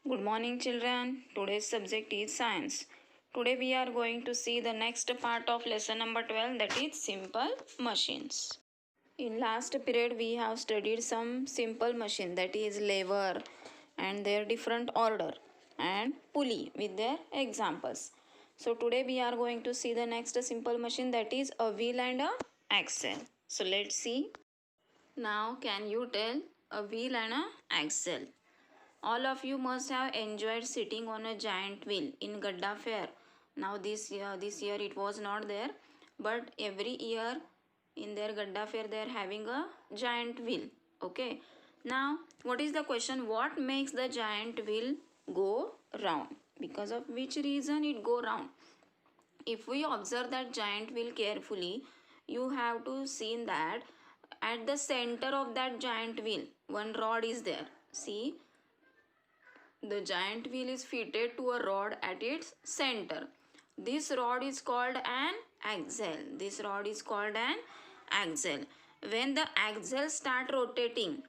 Good morning, children. Today's subject is science. Today we are going to see the next part of lesson number 12, that is simple machines. In last period we have studied some simple machine, that is lever and their different order, and pulley with their examples. So today we are going to see the next simple machine, that is a wheel and a axle. So let's see. Now can you tell a wheel and a axle? All of you must have enjoyed sitting on a giant wheel in Gadda Fair. Now this year it was not there, but every year in their Gadda Fair they are having a giant wheel. Okay. Now what is the question? What makes the giant wheel go round? Because of which reason it go round? If we observe that giant wheel carefully, you have to see that at the center of that giant wheel one rod is there. See, the giant wheel is fitted to a rod at its center. This rod is called an axle. This rod is called an axle. When the axle start rotating,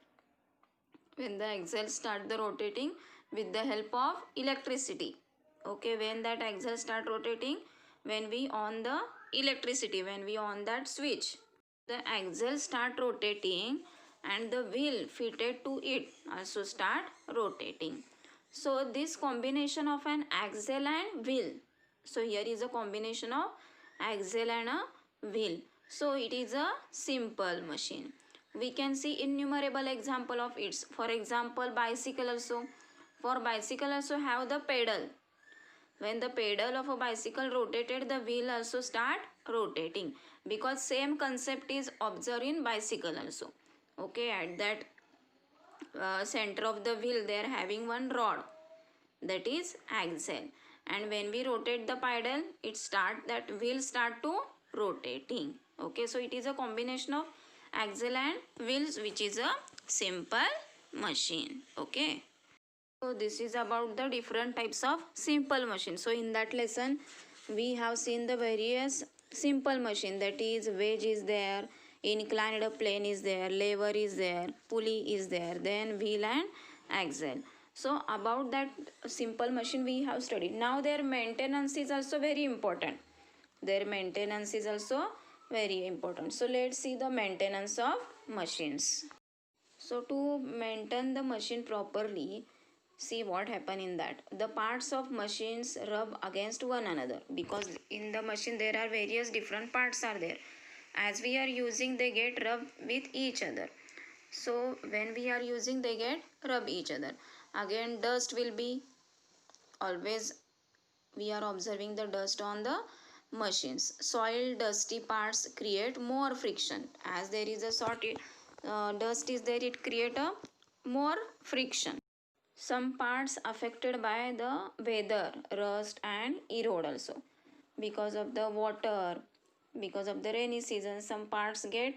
with the help of electricity. Okay, when that axle start rotating, when we on the electricity, when we on that switch, the axle start rotating and the wheel fitted to it also start rotating. So this combination of an axle and wheel. So here is a combination of axle and a wheel. So it is a simple machine. We can see innumerable example of it. For example, bicycle also. For bicycle also have the pedal. When the pedal of a bicycle rotated, the wheel also start rotating, because same concept is observed in bicycle also. Okay, at that center of the wheel they are having one rod, that is axle, and when we rotate the pedal, that wheel start to rotating. Okay, so it is a combination of axle and wheels, which is a simple machine. Okay, so this is about the different types of simple machine. So in that lesson we have seen the various simple machine, that is wedge is there, inclined plane is there, lever is there, pulley is there, then wheel and axle. So about that simple machine we have studied. Now their maintenance is also very important. Their maintenance is also very important. So let's see the maintenance of machines. So to maintain the machine properly, see what happen in that. The parts of machines rub against one another, because in the machine there are various different parts are there. As we are using, they get rub with each other. So when we are using, they get rub each other. Again, dust will be always, we are observing the dust on the machines. Soil dusty parts create more friction. As there is a sort dust is there, it create a more friction. Some parts affected by the weather, rust and erode also. Because of the water, because of the rainy season, some parts get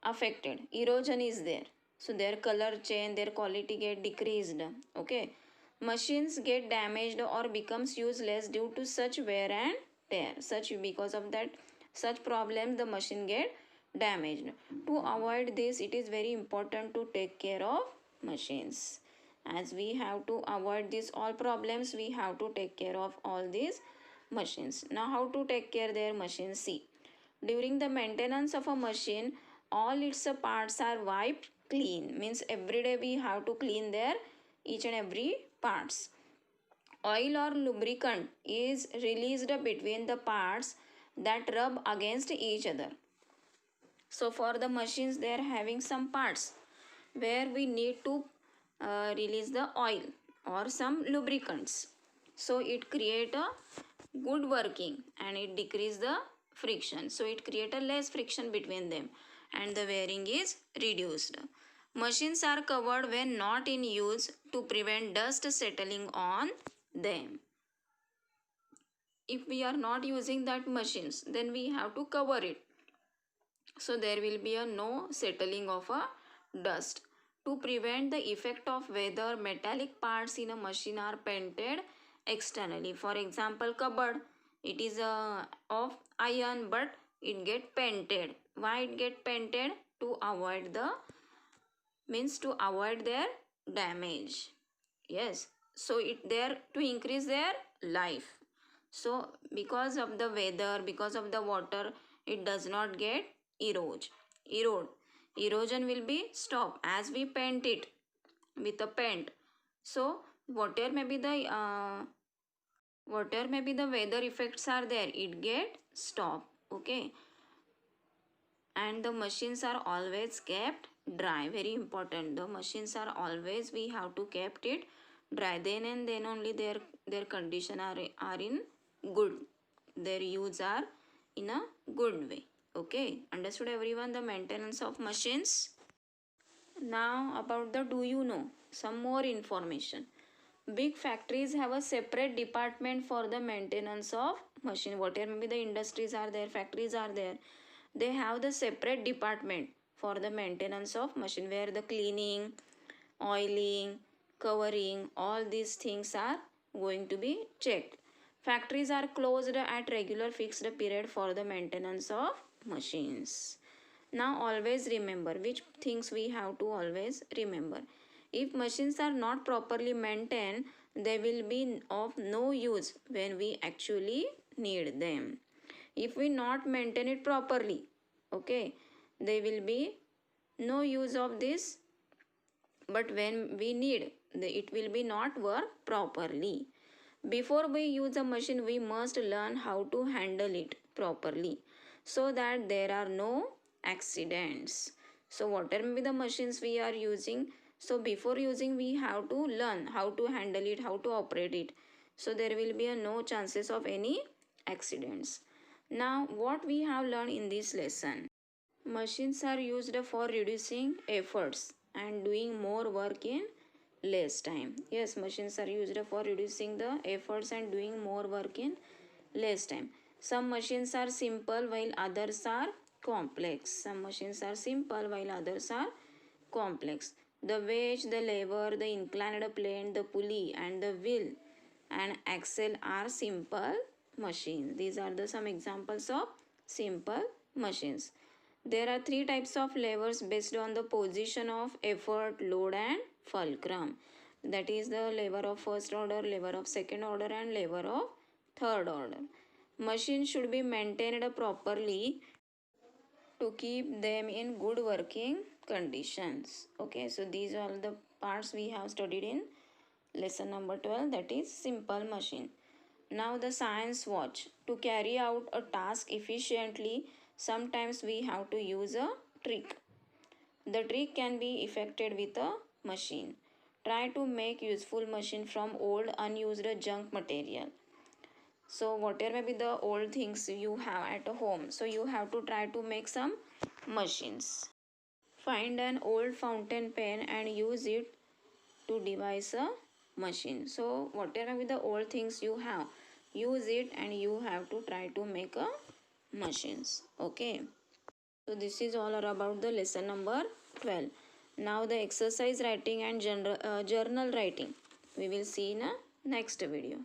affected. Erosion is there. So their color change, their quality get decreased. Okay. Machines get damaged or becomes useless due to such wear and tear. Because of that such problems, the machine get damaged. To avoid this, it is very important to take care of machines. As we have to avoid these all problems, we have to take care of all these machines. Now how to take care their machines? See, during the maintenance of a machine, all its parts are wiped clean. Means every day we have to clean their each and every parts. Oil or lubricant is released between the parts that rub against each other. So for the machines, they are having some parts where we need to release the oil or some lubricants. So it create a good working and it decrease the friction. So it create a less friction between them and the wearing is reduced. Machines are covered when not in use to prevent dust settling on them. If we are not using that machines, then we have to cover it, so there will be a no settling of a dust. To prevent the effect of weather, metallic parts in a machine are painted externally. For example, cupboard, it is of iron, but it get painted. Why it get painted? To avoid their damage. Yes, so it there to increase their life. So because of the weather, because of the water, it does not get erode. Erosion will be stopped as we paint it with a paint. So whatever may be the weather effects are there, it get stopped. Okay, and the machines are always kept dry, very important. The machines are always, we have to kept it dry, then and then only their condition are in good, their use are in a good way. Okay, understood everyone, the maintenance of machines. Now about the do you know some more information. Big factories have a separate department for the maintenance of machine. Whatever maybe the industries are there, factories are there, they have the separate department for the maintenance of machine, where the cleaning, oiling, covering, all these things are going to be checked. Factories are closed at regular fixed period for the maintenance of machines. Now always remember which things we have to always remember. If machines are not properly maintained, they will be of no use when we actually need them. If we not maintain it properly, okay, they will be no use of this, but when we need, it will be not work properly. Before we use a machine, we must learn how to handle it properly so that there are no accidents. So whatever may be the machines we are using, so before using we have to learn how to handle it, how to operate it, so there will be no chances of any accidents. Now what we have learned in this lesson. Machines are used for reducing efforts and doing more work in less time. Yes, machines are used for reducing the efforts and doing more work in less time. Some machines are simple while others are complex. Some machines are simple while others are complex. The wedge, the lever, the inclined plane, the pulley and the wheel and axle are simple machines. These are the some examples of simple machines. There are three types of levers based on the position of effort, load and fulcrum. That is the lever of first order, lever of second order and lever of third order. Machines should be maintained properly to keep them in good working conditions. Okay, so these are the parts we have studied in lesson number 12, that is simple machine. Now the science watch. To carry out a task efficiently, sometimes we have to use a trick. The trick can be effected with a machine. Try to make useful machine from old unused junk material. So whatever may be the old things you have at home, so you have to try to make some machines. Find an old fountain pen and use it to devise a machine. So whatever with the old things you have, use it and you have to try to make a machines. Okay, so this is all about the lesson number 12. Now the exercise writing and journal writing we will see in a next video.